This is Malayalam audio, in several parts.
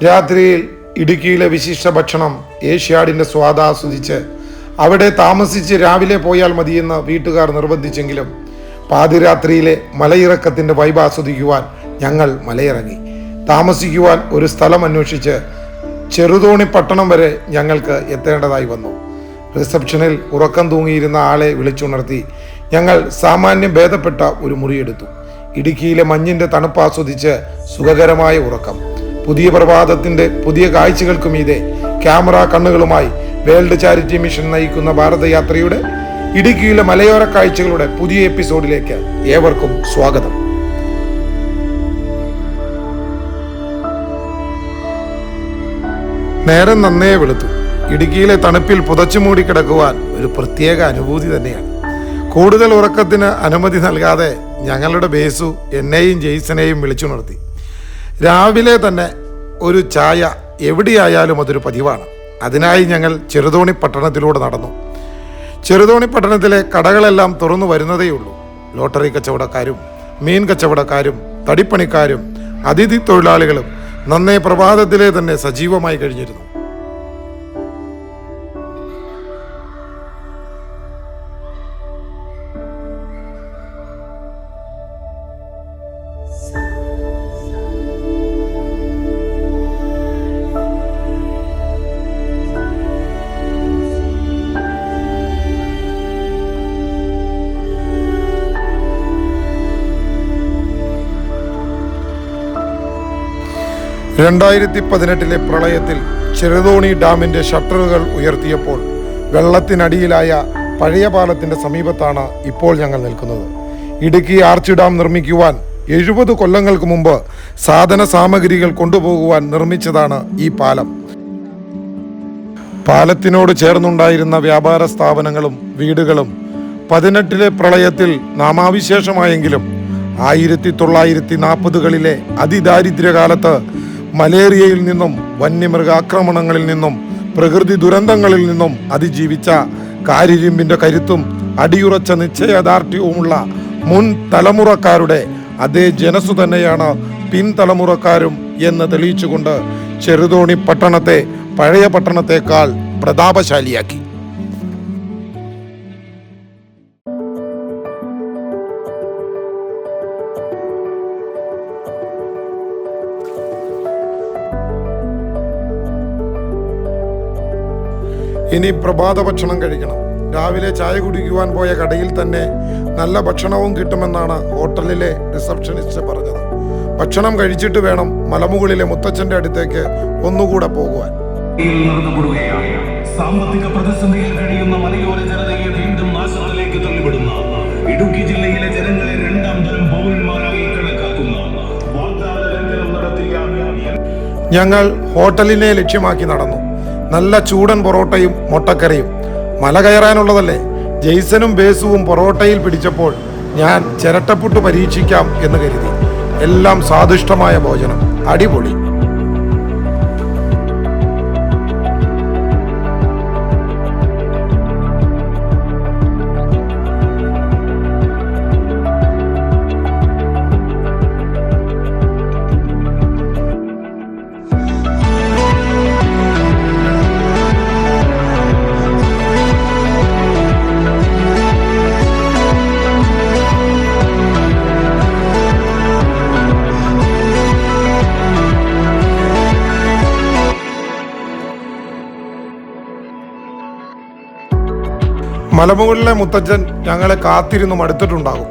രാത്രിയിൽ ഇടുക്കിയിലെ വിശിഷ്ട ഭക്ഷണം ഏഷ്യാഡിൻ്റെ സ്വാദ് ആസ്വദിച്ച് അവിടെ താമസിച്ച് രാവിലെ പോയാൽ മതിയെന്ന് വീട്ടുകാർ നിർബന്ധിച്ചെങ്കിലും പാതിരാത്രിയിലെ മലയിറക്കത്തിൻ്റെ വൈബ് ആസ്വദിക്കുവാൻ ഞങ്ങൾ മലയിറങ്ങി. താമസിക്കുവാൻ ഒരു സ്ഥലം അന്വേഷിച്ച് ചെറുതോണി പട്ടണം വരെ ഞങ്ങൾക്ക് എത്തേണ്ടതായി വന്നു. റിസപ്ഷനിൽ ഉറക്കം തൂങ്ങിയിരുന്ന ആളെ വിളിച്ചുണർത്തി ഞങ്ങൾ സാമാന്യം ഭേദപ്പെട്ട ഒരു മുറിയെടുത്തു. ഇടുക്കിയിലെ മഞ്ഞിൻ്റെ തണുപ്പ് ആസ്വദിച്ച് സുഖകരമായ ഉറക്കം. പുതിയ പ്രഭാതത്തിൻ്റെ പുതിയ കാഴ്ചകൾക്കു മീതെ ക്യാമറ കണ്ണുകളുമായി വേൾഡ് ചാരിറ്റി മിഷൻ നയിക്കുന്ന ഭാരതയാത്രയുടെ ഇടുക്കിയിലെ മലയോര കാഴ്ചകളുടെ പുതിയ എപ്പിസോഡിലേക്ക് ഏവർക്കും സ്വാഗതം. നേരം നന്നേ വെളുത്തു. ഇടുക്കിയിലെ തണുപ്പിൽ പുതച്ചുമൂടി കിടക്കുവാൻ ഒരു പ്രത്യേക അനുഭൂതി തന്നെയാണ്. കൂടുതൽ ഉറക്കത്തിന് അനുമതി നൽകാതെ ഞങ്ങളുടെ ബേസു എന്നെയും ജെയ്സനെയും വിളിച്ചുണർത്തി. രാവിലെ തന്നെ ഒരു ചായ എവിടെയായാലും അതൊരു പതിവാണ്. അതിനായി ഞങ്ങൾ ചെറുതോണി പട്ടണത്തിലൂടെ നടന്നു. ചെറുതോണി പട്ടണത്തിലെ കടകളെല്ലാം തുറന്നു വരുന്നതേയുള്ളൂ. ലോട്ടറി കച്ചവടക്കാരും മീൻ കച്ചവടക്കാരും തടിപ്പണിക്കാരും അതിഥി തൊഴിലാളികളും നന്നേ പ്രഭാതത്തിലെ തന്നെ സജീവമായി കഴിഞ്ഞിരുന്നു. (2018) പ്രളയത്തിൽ ചെറുതോണി ഡാമിൻ്റെ ഷട്ടറുകൾ ഉയർത്തിയപ്പോൾ വെള്ളത്തിനടിയിലായ പഴയ പാലത്തിൻ്റെ സമീപത്താണ് ഇപ്പോൾ ഞങ്ങൾ നിൽക്കുന്നത്. ഇടുക്കി ആർച്ച് ഡാം നിർമ്മിക്കുവാൻ 70 കൊല്ലങ്ങൾക്ക് മുമ്പ് സാധന സാമഗ്രികൾ കൊണ്ടുപോകുവാൻ നിർമ്മിച്ചതാണ് ഈ പാലം. പാലത്തിനോട് ചേർന്നുണ്ടായിരുന്ന വ്യാപാര സ്ഥാപനങ്ങളും വീടുകളും 18 പ്രളയത്തിൽ നാമാവിശേഷമായെങ്കിലും 1940കളിലെ അതിദാരിദ്ര്യകാലത്ത് മലേറിയയിൽ നിന്നും വന്യമൃഗാക്രമണങ്ങളിൽ നിന്നും പ്രകൃതി ദുരന്തങ്ങളിൽ നിന്നും അതിജീവിച്ച കാരിരുമ്പിൻ്റെ കരുത്തും അടിയുറച്ച നിശ്ചയദാർഢ്യവുമുള്ള മുൻ തലമുറക്കാരുടെ അതേ ജനസു തന്നെയാണ് പിൻതലമുറക്കാരും എന്ന് തെളിയിച്ചുകൊണ്ട് ചെറുതോണി പട്ടണത്തെ പഴയ പട്ടണത്തെക്കാൾ പ്രതാപശാലിയാക്കി. ഇനി പ്രഭാത ഭക്ഷണം കഴിക്കണം. രാവിലെ ചായ കുടിക്കുവാൻ പോയ കടയിൽ തന്നെ നല്ല ഭക്ഷണവും കിട്ടുമെന്നാണ് ഹോട്ടലിലെ റിസപ്ഷനിസ്റ്റ് പറഞ്ഞത്. ഭക്ഷണം കഴിച്ചിട്ട് വേണം മലമുകളിലെ മുത്തച്ഛൻ്റെ അടുത്തേക്ക് ഒന്നുകൂടെ പോകുവാൻ. സാമ്പത്തിക പ്രതിസന്ധിയിൽ കഴിയുന്ന മലയോര ജനതയെ വീണ്ടും നാശത്തിലേക്ക് തള്ളിവിടുന്ന ഇടുക്കി ജില്ലയിലെ ജനങ്ങളെ രണ്ടാം തരം പൗരന്മാരായി കണക്കാക്കുന്ന വാഗ്ദാനം നടത്തിയ ഞങ്ങൾ ഹോട്ടലിനെ ലക്ഷ്യമാക്കി നടന്നു. നല്ല ചൂടൻ പൊറോട്ടയും മുട്ടക്കറിയും. മല കയറാനുള്ളതല്ലേ. ജെയ്സനും ബേസുവും പൊറോട്ടയിൽ പിടിച്ചപ്പോൾ ഞാൻ ചിരട്ടപ്പുട്ട് പരീക്ഷിക്കാം എന്ന് കരുതി. എല്ലാം സ്വാദിഷ്ടമായ ഭോജനം, അടിപൊളി. മലമുകളിലെ മുത്തച്ഛൻ ഞങ്ങളെ കാത്തിരുന്നു മടുത്തിട്ടുണ്ടാകും.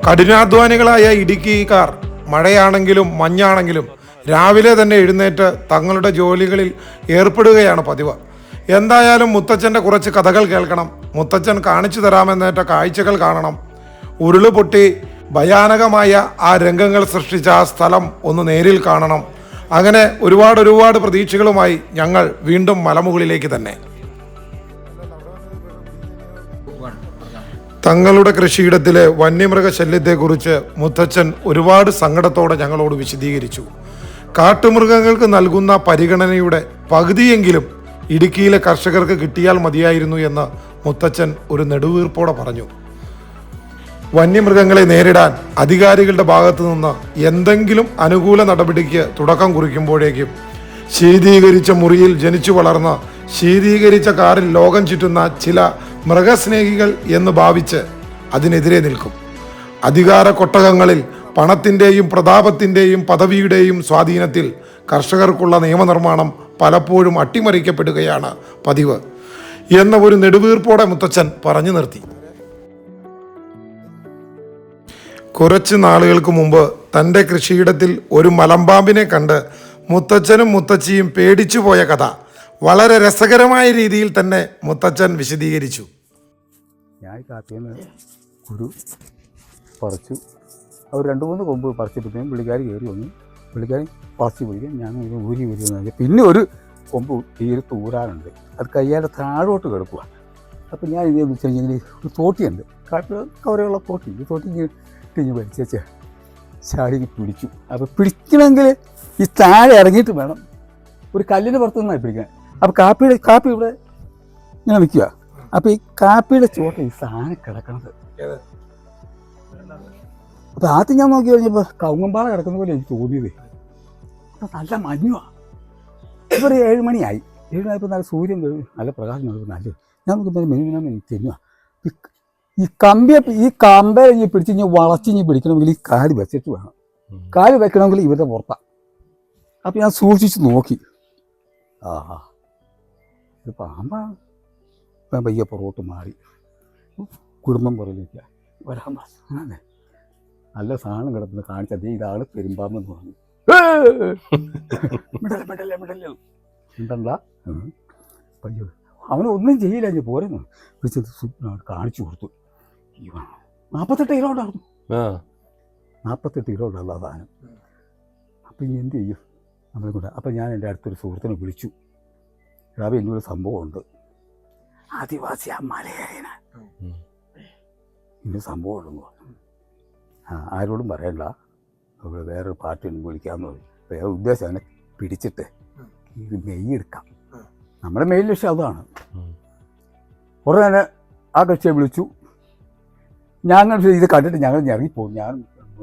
കഠിനാധ്വാനികളായ ഇടുക്കിക്കാർ മഴയാണെങ്കിലും മഞ്ഞാണെങ്കിലും രാവിലെ തന്നെ എഴുന്നേറ്റ് തങ്ങളുടെ ജോലികളിൽ ഏർപ്പെടുകയാണ് പതിവ്. എന്തായാലും മുത്തച്ഛൻ്റെ കുറച്ച് കഥകൾ കേൾക്കണം. മുത്തച്ഛൻ കാണിച്ചു തരാമെന്നേറ്റ കാഴ്ചകൾ കാണണം. ഉരുള് പൊട്ടി ഭയാനകമായ ആ രംഗങ്ങൾ സൃഷ്ടിച്ച ആ സ്ഥലം ഒന്ന് നേരിൽ കാണണം. അങ്ങനെ ഒരുപാട് പ്രതീക്ഷകളുമായി ഞങ്ങൾ വീണ്ടും മലമുകളിലേക്ക് തന്നെ. തങ്ങളുടെ കൃഷിയിടത്തിലെ വന്യമൃഗശല്യത്തെക്കുറിച്ച് മുത്തച്ഛൻ ഒരുപാട് സങ്കടത്തോടെ ഞങ്ങളോട് വിശദീകരിച്ചു. കാട്ടുമൃഗങ്ങൾക്ക് നൽകുന്ന പരിഗണനയുടെ പകുതിയെങ്കിലും ഇടുക്കിയിലെ കർഷകർക്ക് കിട്ടിയാൽ മതിയായിരുന്നു എന്ന് മുത്തച്ഛൻ ഒരു നെടുവീർപ്പോടെ പറഞ്ഞു. വന്യമൃഗങ്ങളെ നേരിടാൻ അധികാരികളുടെ ഭാഗത്തു നിന്ന് എന്തെങ്കിലും അനുകൂല നടപടിക്ക് തുടക്കം കുറിക്കുമ്പോഴേക്കും ശീതീകരിച്ച മുറിയിൽ ജനിച്ചു വളർന്ന ശീതീകരിച്ച കാറിൽ ലോകം ചുറ്റുന്ന ചില മൃഗസ്നേഹികൾ എന്ന് ഭാവിച്ച് അതിനെതിരെ നിൽക്കും. അധികാര കൊട്ടകങ്ങളിൽ പണത്തിൻ്റെയും പ്രതാപത്തിൻ്റെയും പദവിയുടെയും സ്വാധീനത്തിൽ കർഷകർക്കുള്ള നിയമനിർമ്മാണം പലപ്പോഴും അട്ടിമറിക്കപ്പെടുകയാണ് പതിവ് എന്ന ഒരു നെടുവീർപ്പോടെ മുത്തച്ഛൻ പറഞ്ഞു നിർത്തി. കുറച്ച് നാളുകൾക്ക് മുമ്പ് തൻ്റെ കൃഷിയിടത്തിൽ ഒരു മലമ്പാമ്പിനെ കണ്ട് മുത്തച്ഛനും മുത്തച്ഛിയും പേടിച്ചു പോയ കഥ വളരെ രസകരമായ രീതിയിൽ തന്നെ മുത്തച്ഛൻ വിശദീകരിച്ചു. ഞാൻ കാത്തിന്ന് കുരു പറിച്ചു. അവർ 2-3 കൊമ്പ് പറിച്ചപ്പോഴത്തേക്കും പുള്ളിക്കാരി കയറി വന്നു. പുള്ളിക്കാരി പറിച്ച് പിടിക്കും. ഞാൻ ഊരി ഊരി പിന്നെ ഒരു കൊമ്പ് തീരെ തൂരാനുണ്ട്. അത് കയ്യാലെ താഴോട്ട് കിടക്കുക. അപ്പോൾ ഞാൻ ഇതേ വിളിച്ചു കഴിഞ്ഞാൽ ഒരു തോട്ടിയുണ്ട്, കവരെയുള്ള തോട്ടി. ഈ തോട്ടി ഇട്ടിഞ്ഞ് വലിച്ചേച്ച് ചാടി പിടിച്ചു. അപ്പോൾ പിടിക്കണമെങ്കിൽ ഈ താഴെ ഇറങ്ങിയിട്ട് വേണം. ഒരു കല്ലിന് പുറത്തു നിന്നായി പിടിക്കാൻ. അപ്പോൾ കാപ്പി ഇവിടെ ഇങ്ങനെ നിൽക്കുക. അപ്പോൾ ഈ കാപ്പിയുടെ ചുവട്ട് ഈ സാധനം കിടക്കണത്. അപ്പോൾ ആദ്യം ഞാൻ നോക്കി കഴിഞ്ഞപ്പോൾ കവുങ്ങമ്പാറ കിടക്കുന്ന പോലെ എനിക്ക് തോന്നിയത്. നല്ല മഞ്ഞുവാണ്. ഇപ്പോൾ ഒരു 7 മണിയായി. 7 മണിയായപ്പോൾ നല്ല സൂര്യൻ നല്ല പ്രകാശം നല്ല. ഞാൻ നോക്കുമ്പോൾ മെനുവിനാന്ന് എനിക്ക് തെന്നുക. ഈ കമ്പ പിടിച്ച് ഇനി വളച്ച് പിടിക്കണമെങ്കിൽ ഈ കാല് വെച്ചിട്ട് വേണം. കാല് വെക്കണമെങ്കിൽ ഇവരുടെ പുറത്താണ്. അപ്പം ഞാൻ സൂക്ഷിച്ച് നോക്കി. ആഹാ, ഇത് പാമ്പാണ്. ഞാൻ പയ്യെ പുറകോട്ട് മാറി കുടുംബം പുറകിലേക്ക് വരാൻ പറഞ്ഞു. നല്ല സാധനം കിടന്ന് കാണിച്ചത് ഇതാണ് പെരുമ്പാമ്പെന്ന് പറഞ്ഞു. മിണ്ടല്ല പയ്യോ, അവനൊന്നും ചെയ്യില്ല. ഞാൻ പോരുന്നു വിളിച്ചത് കാണിച്ചു കൊടുത്തു. 48 കിലോ ഉണ്ടായിരുന്നു. 48 കിലോ ഉള്ള സാധനം. അപ്പം ഇനി എന്ത് ചെയ്യും നമ്മളെ കൊണ്ട്? അപ്പം ഞാൻ എൻ്റെ അടുത്തൊരു സുഹൃത്തിനെ വിളിച്ചു. രാവിലെ എന്നൊരു സംഭവമുണ്ട്. ആദിവാസി ആ മലയേറിയന ഇന്ന സംഭവം ഉണ്ടെന്ന് പറഞ്ഞു. ആരോടും പറയണ്ട, അവിടെ വേറൊരു പാർട്ടി വിളിക്കാമെന്ന് പറഞ്ഞു. വേറെ ഉദ്ദേശം അതിനെ പിടിച്ചിട്ട് ഇത് നെയ്യെടുക്കാം. നമ്മുടെ മെയിൻ ലക്ഷ്യം അതാണ്. ഉടനെ തന്നെ ആ കക്ഷിയെ വിളിച്ചു. ഞങ്ങൾ ഇത് കണ്ടിട്ട് ഞങ്ങൾ ഇറങ്ങിപ്പോകും. ഞാൻ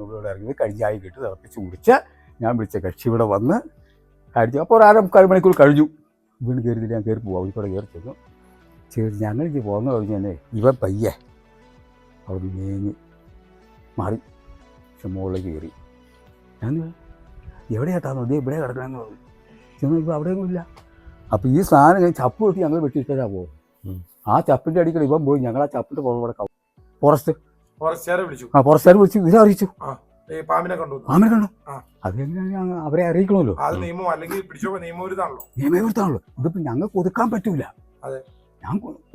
ഇവിടെ ഇറങ്ങി കടിഞ്ഞായി കിട്ടി തിളപ്പിച്ച് കുടിച്ച് ഞാൻ വിളിച്ച കക്ഷി ഇവിടെ വന്ന് അടിച്ചു. അപ്പോൾ ഒരു 1/4 മണിക്കൂർ കഴിഞ്ഞു. വീണ് കയറിയില്ല. ഞാൻ കയറി പോവാം. ഇവിടെ കയറി ചെന്നു. ഞങ്ങൾ ഇത് പോകുന്ന കഴിഞ്ഞ് തന്നെ ഇവൻ പയ്യെ അവിടെ മേഞ്ഞ് മാറി. പക്ഷെ മുകളിലേക്ക് കയറി. ഞാൻ എവിടെയാട്ടാന്ന് അതേ ഇവിടെ കിടക്കണമെന്ന് പറഞ്ഞു. ചെന്ന് ഇപ്പോൾ അവിടെയൊന്നും ഇല്ല. അപ്പോൾ ഈ സാധനം ചപ്പ് വെട്ടി ഞങ്ങൾ വെട്ടിയിട്ടാ പോകും. ആ ചപ്പിൻ്റെ അടിക്കൽ ഇവൻ പോയി. ഞങ്ങൾ ആ ചപ്പിൻ്റെ പുറകെ ഫോറസ്റ്റുകാരെ വിളിച്ചു. ഇവരെ അറിയിച്ചു. പാമ്പിനെ കണ്ടു. അത് കഴിഞ്ഞാൽ അവരെ അറിയിക്കണമല്ലോ. നിയമവിരുദ്ധാണല്ലോ. ഇതിപ്പോൾ ഞങ്ങൾക്ക് ഒതുക്കാൻ പറ്റൂല.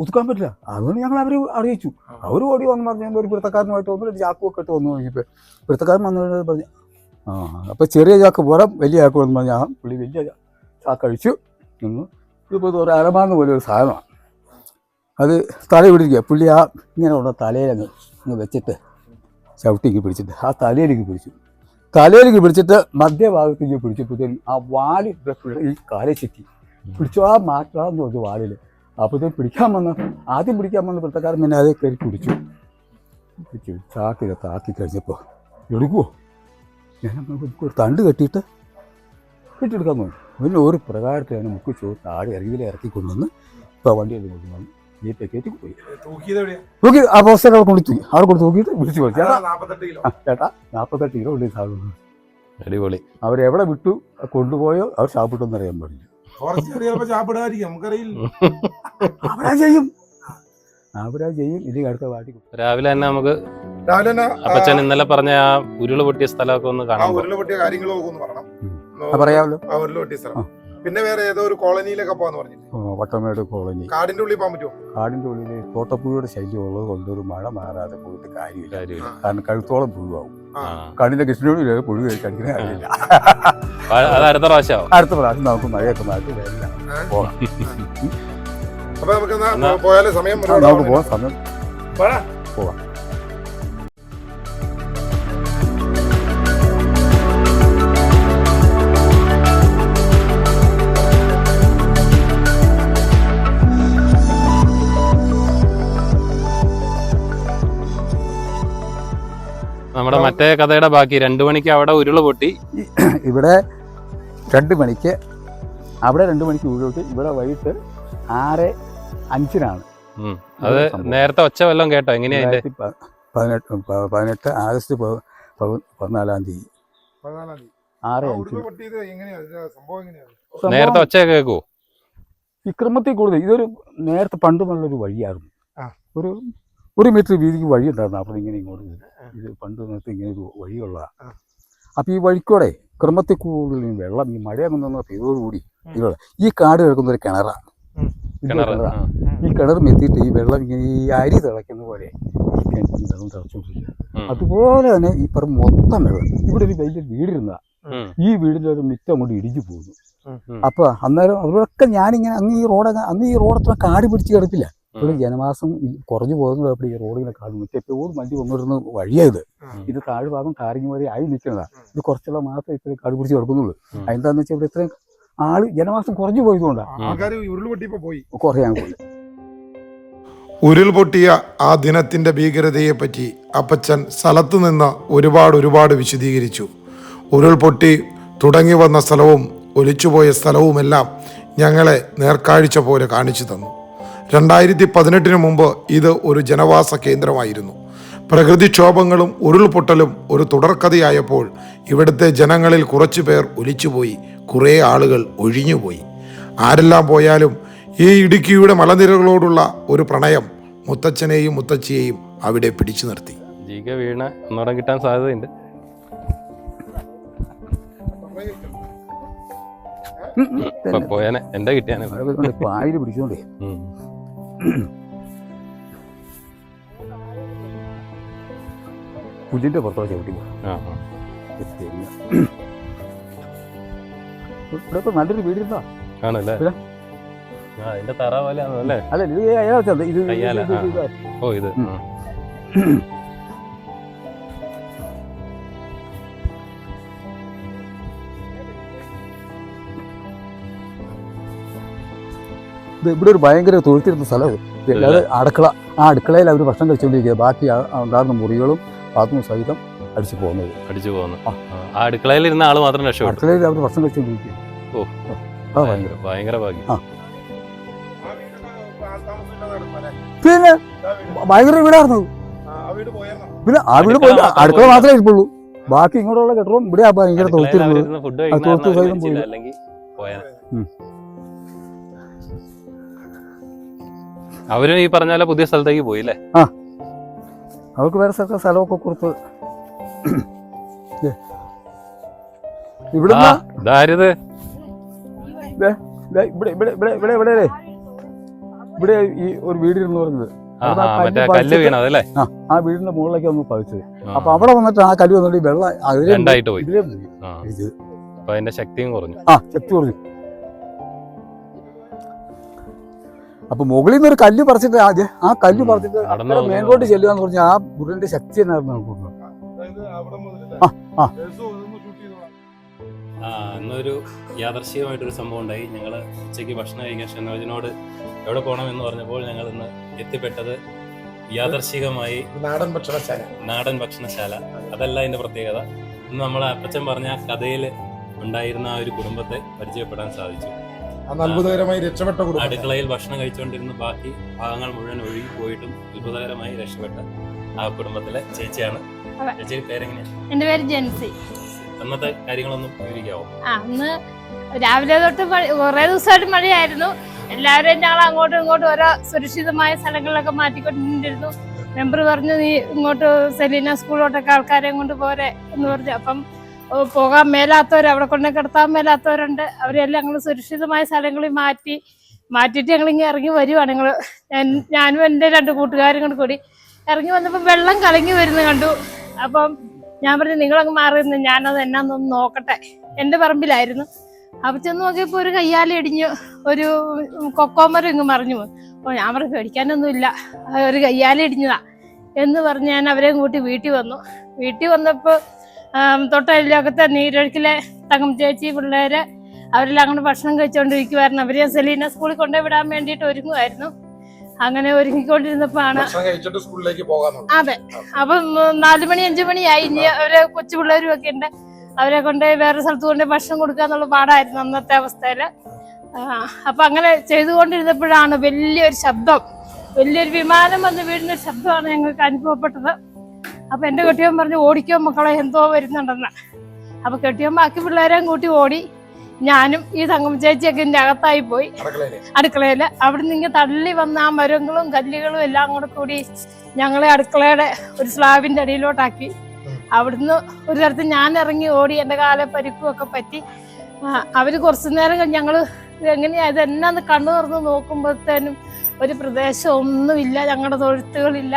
ഒതുക്കാൻ പറ്റില്ല. അതുകൊണ്ട് ഞങ്ങൾ അവരെ അറിയിച്ചു. അവർ ഓടി വന്ന് പറഞ്ഞാൽ ഒരു പിടുത്തക്കാരനുമായിട്ട് വന്നു. ചാക്കുമൊക്കെ ഇട്ട് വന്നു നോക്കിയപ്പോൾ പിടുത്തക്കാരൻ വന്നു പറഞ്ഞു. അപ്പോൾ ചെറിയ ചാക്ക് പോരാ, വലിയ ചാക്ക് വന്ന് പറഞ്ഞാൽ പുള്ളി വലിയ ചാക്ക് കഴിച്ചു നിന്ന്. ഇതിപ്പോൾ ഒരു അരമാന്ന് പോലെ ഒരു സാധനമാണ്. അത് തല പിടിക്കുക. പുള്ളി ആ ഇങ്ങനെ ഉള്ള തലയിലങ്ങ് വെച്ചിട്ട് ചവിട്ടിക്ക് പിടിച്ചിട്ട് ആ തലയിലേക്ക് പിടിച്ചിട്ട് മധ്യഭാഗത്തേക്ക് പിടിച്ചപ്പോഴത്തേക്കും ആ വാല് ഈ കാലെ ചുറ്റി പിടിച്ചു. ആ മാറ്റാന്ന് പറഞ്ഞു വാലിൽ. അപ്പോഴത്തേക്ക് ആദ്യം പിടിക്കാൻ വന്ന പിടുത്തക്കാരൻ പിന്നെ അതേ കയറി പിടിച്ചു. ചാക്കിൽ കഴിഞ്ഞപ്പോൾ എടുക്കുമോ? ഞാൻ ഒരു തണ്ട് കെട്ടിയിട്ട് കെട്ടിയെടുക്കാൻ തോന്നി. പിന്നെ ഒരു പ്രകാരത്തിൽ തന്നെ മുക്കി ചോദിച്ച് ആടി ഇറക്കി കൊണ്ടുവന്ന് ഇപ്പോൾ വണ്ടിയിൽ കൊണ്ടുവന്നു. ജീപ്പേ കയറ്റി പോയി. തൂക്കി ആ പോസ്റ്റർ അവിടെ കൊണ്ട് തൂക്കി. അവിടെ കൊണ്ട് തൂക്കിയിട്ട് വിളിച്ചു പോയി. ചേട്ടാ 48 കിലോ ഉള്ള സാധനം. അടിപൊളി. അവരെവിടെ വിട്ടു കൊണ്ടുപോയോ അവർ ഷാപ്പിട്ടൊന്നും അറിയാൻ പാടില്ല. അവരാ ചെയ്യും. ഇതിന് അടുത്ത വാട്ടി രാവിലെ തന്നെ നമുക്ക് അപ്പച്ചൻ ഇന്നലെ പറഞ്ഞ ആ ഉരുള് പൊട്ടിയ സ്ഥലമൊക്കെ ഒന്ന് കാണാം. പറയാമല്ലോ. പിന്നെ വേറെ ഏതോ ഒരു കോളനിയിലൊക്കെ പോകാന്ന് പറഞ്ഞു. വട്ടമേട് കോളനി. കാടിന്റെ ഉള്ളിൽ പോകാൻ പറ്റുമോ? കാടിന്റെ ഉള്ളിൽ തോട്ടപ്പുഴയുടെ ശല്യം ഉള്ളത് കൊണ്ട് ഒരു മഴ മാറാതെ പോയിട്ട് കാര്യമില്ല. കാരണം കഴുത്തോളം പുഴുവാകും. കണ്ണിന്റെ കൃഷ്ണനോട് പുഴു കഴിക്കുന്ന കാര്യമില്ല. അടുത്ത പ്രാവശ്യം നമുക്ക് മഴയൊക്കെ മാറ്റി വരില്ല. പോകാം. അപ്പൊ നമുക്ക് പോയാലേ സമയം നമുക്ക് പോകാം. സമയം പോവാം. നമ്മുടെ മറ്റേ കഥയുടെ ബാക്കി 2 മണിക്ക് അവിടെ ഉരുള് പൊട്ടി. ഇവിടെ 2 മണിക്ക് അവിടെ 2 മണിക്ക് ഉരുൾപൊട്ടി. ഇവിടെ വൈകിട്ട് 6:05 അത് നേരത്തെ ഒച്ച വല്ലതും കേട്ടോ? എങ്ങനെയാ 2018 ആഗസ്റ്റ് 14-ാം തീയതി 6:05. നേരത്തെ ഒച്ച കേൾക്കുവോ? ഈ ക്രമത്തിൽ കൂടുതൽ ഇതൊരു നേരത്തെ പണ്ട് നല്ലൊരു വഴിയായിരുന്നു. ഒരു മീറ്റർ വീതിക്ക് വഴി ഉണ്ടായിരുന്നു. അപ്പോൾ ഇങ്ങനെ ഇങ്ങോട്ട് ഇത് പണ്ട് നേരത്തെ ഇങ്ങനെ ഒരു വഴിയുള്ളതാണ്. അപ്പോൾ ഈ വഴിക്കൂടെ ക്രമത്തിൽ കൂടുതൽ വെള്ളം ഈ മഴ കൊണ്ടുവന്ന പെയ്തോടുകൂടി ഇതിലുള്ള ഈ കാട് കിടക്കുന്ന ഒരു കിണറാണ്. ഈ കിണർ മെത്തിയിട്ട് ഈ വെള്ളം ഇങ്ങനെ ഈ അരി തിളയ്ക്കുന്ന പോലെ ഈ കിണറ്റിൽ വെള്ളം തിളച്ചുകൊണ്ടിരിക്കുക. അതുപോലെ തന്നെ ഈ പറ മൊത്തം വെള്ളം. ഇവിടെ ഒരു വലിയ വീടിരുന്നതാണ്. ഈ വീടിൻ്റെ ഒരു മിറ്റം അങ്ങോട്ട് ഇടിച്ചു പോകുന്നു. അപ്പോൾ അന്നേരം അവരൊക്കെ ഞാനിങ്ങനെ അന്ന് ഈ റോഡത്ര കാട് പിടിച്ച് കിടപ്പില്ല. ഇപ്പോൾ ജനവാസം കുറഞ്ഞു പോകുന്നത് അപ്പോൾ ഈ റോഡിങ്ങനെ കാട് മിറ്റം എപ്പോഴും വണ്ടി വന്നിരുന്ന വഴിയായത്. ഇത് താഴ്ഭാഗം ടാറിങ് വരെ ആയി നിൽക്കുന്നതാണ്. ഇത് കുറച്ചുള്ള മാത്രമേ ഇത്രയും കാട് പിടിച്ച് കിടക്കുന്നുള്ളൂ. അതെന്താണെന്ന് വെച്ചാൽ ഇവിടെ ഇത്രയും ജനവാസം കുറഞ്ഞു പോയതുകൊണ്ടാണ് കുറയാൻ പോയി. ഉരുൾപൊട്ടിയ ആ ദിനത്തിൻ്റെ ഭീകരതയെപ്പറ്റി അപ്പച്ചൻ സ്ഥലത്ത് നിന്ന് ഒരുപാട് വിശദീകരിച്ചു. ഉരുൾപൊട്ടി തുടങ്ങി വന്ന സ്ഥലവും ഒലിച്ചുപോയ സ്ഥലവുമെല്ലാം ഞങ്ങളെ നേർക്കാഴ്ച പോലെ കാണിച്ചു തന്നു. 2018 മുമ്പ് ഇത് ഒരു ജനവാസ കേന്ദ്രമായിരുന്നു. പ്രകൃതിക്ഷോഭങ്ങളും ഉരുൾപൊട്ടലും ഒരു തുടർക്കഥയായപ്പോൾ ഇവിടുത്തെ ജനങ്ങളിൽ കുറച്ചു പേർ ഒലിച്ചുപോയി, കുറേ ആളുകൾ ഒഴിഞ്ഞുപോയി. ആരെല്ലാം പോയാലും ഈ ഇടുക്കിയുടെ മലനിരകളോടുള്ള ഒരു പ്രണയം മുത്തച്ഛനെയും മുത്തച്ഛിയെയും അവിടെ പിടിച്ചു നിർത്തി. വീണ ഒന്നോടം കിട്ടാൻ സാധ്യതയുണ്ട്. പോയാനെ എന്താ കിട്ടിയാനെ പായല് പിടിച്ചോണ്ടേ. പുല്ലിന്റെ പുറത്തോടെ ചവിട്ടി പോകും. ഇവിടെ ഇപ്പൊ നല്ലൊരു വീടിരുന്നാ ആണല്ലേ? അതിന്റെ തറ പോലെ ആണല്ലേ? അല്ല ഇത് അയാൾ ഇത് ഓ ഇത് ഇവിടെ ഒരു ഭയങ്കര തൊഴുത്തിരുന്ന സ്ഥലം. അത് അടുക്കള. ആ അടുക്കളയിൽ അവർ ഭക്ഷണം കഴിച്ചുകൊണ്ടിരിക്കുക. ബാക്കി ഉണ്ടായിരുന്ന മുറികളും ബാത്റൂം സഹിതം അടിച്ചു പോകുന്നു. ആ അടുക്കളയിൽ ഇരുന്ന ആള് മാത്രം രക്ഷപ്പെട്ടു. അടുക്കളയിൽ അവർ ഭക്ഷണം കഴിച്ചുകൊണ്ടിരിക്കുക. ഭയങ്കര ഭാഗ്യം. പിന്നെ ഭയങ്കര വീടായിരുന്നു. പിന്നെ ആ വീട് പോയില്ല, അടുക്കള മാത്രമേ ഇരിപ്പുള്ളൂ. ബാക്കി ഇങ്ങോട്ടുള്ള കെട്ടിടവും ഇവിടെ ഭയങ്കര തൊഴുത്തിരുന്നത്. തൊഴുത്ത് സഹിതം പോയില്ല. അവരും ഈ പറഞ്ഞ പോലെ പുതിയ സ്ഥലത്തേക്ക് പോയില്ലേ? അവർക്ക് വേറെ സ്ഥലമൊക്കെ കൊടുത്ത് ഇവിടെ ഇവിടെ ഈ ഒരു വീടിരുന്ന് പറഞ്ഞത് ആ വീടിന്റെ മുകളിലേക്ക് ഒന്ന് പതിച്ചത്. അപ്പൊ അവിടെ വന്നിട്ട് ആ കല്ല് വന്നിട്ട് വെള്ളം രണ്ടായിട്ട് പോയി. അതിന്റെ ശക്തിയും കുറഞ്ഞു. ശക്തി കുറഞ്ഞു. അപ്പൊ മുകളിൽ നിന്ന് ഒരു കല്ല് പറിച്ചിട്ട് ആ കല്ല് പറിച്ചിട്ട് മേലോട്ട് ചെല്ലുക എന്ന് പറഞ്ഞാൽ ആ ഗുരുവിന്റെ ശക്തി എന്നായിരുന്നു നമുക്ക്. ഇന്നൊരു യാദർശികമായിട്ടൊരു സംഭവം ഉണ്ടായി. ഞങ്ങൾ ഉച്ചയ്ക്ക് ഭക്ഷണം കഴിക്കാൻ ഷനോജിനോട് എവിടെ പോകണമെന്ന് പറഞ്ഞപ്പോൾ ഞങ്ങൾ ഇന്ന് എത്തിപ്പെട്ടത് യാദർശികമായി നാടൻ ഭക്ഷണശാല. അതല്ല അതിന്റെ പ്രത്യേകത. ഇന്ന് നമ്മളെ അപ്പച്ചൻ പറഞ്ഞ കഥയിൽ ഉണ്ടായിരുന്ന ആ ഒരു കുടുംബത്തെ പരിചയപ്പെടാൻ സാധിച്ചു. അടുക്കളയിൽ ഭക്ഷണം കഴിച്ചുകൊണ്ടിരുന്ന ബാക്കി ഭാഗങ്ങൾ മുഴുവൻ ഒഴുകി പോയിട്ടും അത്ഭുതകരമായി രക്ഷപ്പെട്ട ആ കുടുംബത്തിലെ ചേച്ചിയാണ്. ചേച്ചി പേരെങ്ങനെയാ? എന്റെ പേര് ജെൻസി. അന്നത്തെ കാര്യങ്ങളൊന്നും വിവരിക്കാവോ? അന്ന് രാവിലെ തൊട്ട് കുറെ ദിവസമായിട്ട് മഴയായിരുന്നു. എല്ലാവരെയും ഞങ്ങൾ അങ്ങോട്ടും ഇങ്ങോട്ടും ഓരോ സുരക്ഷിതമായ സ്ഥലങ്ങളിലൊക്കെ മാറ്റിക്കൊണ്ടിരുന്നു. മെമ്പർ പറഞ്ഞു നീ ഇങ്ങോട്ട് സെലീന സ്കൂളിലോട്ടൊക്കെ ആൾക്കാരെയും കൊണ്ട് പോരെ എന്ന് പറഞ്ഞു. അപ്പം പോകാൻ മേലാത്തവർ, അവിടെ കൊണ്ട് കിടത്താൻ മേലാത്തവരുണ്ട്. അവരെല്ലാം ഞങ്ങൾ സുരക്ഷിതമായ സ്ഥലങ്ങളിൽ മാറ്റിയിട്ട് ഞങ്ങളിങ്ങനെ ഇറങ്ങി വരുവാണ്. ഞാനും എൻ്റെ 2 കൂട്ടുകാരും കൂടി ഇറങ്ങി വന്നപ്പോൾ വെള്ളം കലങ്ങി വരുന്നത് കണ്ടു. അപ്പം ഞാൻ പറഞ്ഞു നിങ്ങളങ്ങ് മാറിയിരുന്നു, ഞാനത് എന്നാന്നൊന്ന് നോക്കട്ടെ. എൻ്റെ പറമ്പിലായിരുന്നു. അപ്പം ചെന്ന് നോക്കിയപ്പോൾ ഒരു കയ്യാല ഇടിഞ്ഞു, ഒരു കൊക്കോമരം ഇങ്ങ് മറിഞ്ഞു പോയി. അപ്പോൾ ഞാൻ പറഞ്ഞു പേടിക്കാനൊന്നുമില്ല, ഒരു കയ്യാല ഇടിഞ്ഞതാ എന്ന് പറഞ്ഞ് ഞാൻ അവരെയും കൂട്ടി വീട്ടിൽ വന്നു. വീട്ടിൽ വന്നപ്പോൾ തൊട്ടയൽവക്കത്തെ നീരൊഴുക്കിലെ തങ്കം ചേച്ചി പിള്ളേര് അവരെല്ലാം അങ്ങോട്ട് ഭക്ഷണം കഴിച്ചുകൊണ്ടിരിക്കുമായിരുന്നു. അവരെ സെലീന സ്കൂളിൽ കൊണ്ടുപോയി വിടാൻ വേണ്ടിയിട്ട് ഒരുങ്ങുമായിരുന്നു. അങ്ങനെ ഒരുങ്ങിക്കൊണ്ടിരുന്നപ്പോഴാണ് അതെ. അപ്പം 4 മണി 5 മണിയായി. ഇനി അവരെ കൊച്ചു പിള്ളേരും ഒക്കെ ഉണ്ട്. അവരെ കൊണ്ട് വേറെ സ്ഥലത്ത് കൊണ്ട് ഭക്ഷണം കൊടുക്കുക എന്നുള്ള പാടായിരുന്നു അന്നത്തെ അവസ്ഥയില്. അപ്പം അങ്ങനെ ചെയ്തുകൊണ്ടിരുന്നപ്പോഴാണ് വലിയൊരു ശബ്ദം, വലിയൊരു വിമാനം വന്ന് വീഴുന്നൊരു ശബ്ദമാണ് ഞങ്ങൾക്ക് അനുഭവപ്പെട്ടത്. അപ്പം എൻ്റെ കെട്ടിയവൻ പറഞ്ഞു ഓടിക്കോ മക്കളെ എന്തോ വരുന്നുണ്ടെന്ന്. അപ്പം കെട്ടിയവൻ ബാക്കി പിള്ളേരെയും കൂട്ടി ഓടി. ഞാനും ഈ തങ്കം ചേച്ചിയൊക്കെ ഇതിൻ്റെ അകത്തായി പോയി അടുക്കളയിൽ. അവിടെ നിന്ന് തള്ളി വന്ന ആ മരങ്ങളും കല്ലുകളും എല്ലാം കൂടെ കൂടി ഞങ്ങളെ അടുക്കളയുടെ ഒരു സ്ലാബിൻ്റെ അടിയിലോട്ടാക്കി. അവിടുന്ന് ഒരു തരത്തിൽ ഞാൻ ഇറങ്ങി ഓടി, എൻ്റെ കാലെ പരിക്കുമൊക്കെ പറ്റി. അവർ കുറച്ചു നേരം ഞങ്ങൾ എങ്ങനെയാ ഇത് എന്നാന്ന് കണ്ണു തുറന്ന് നോക്കുമ്പോഴത്തേനും ഒരു പ്രദേശം ഒന്നുമില്ല, ഞങ്ങളുടെ തൊഴുത്തുകളില്ല.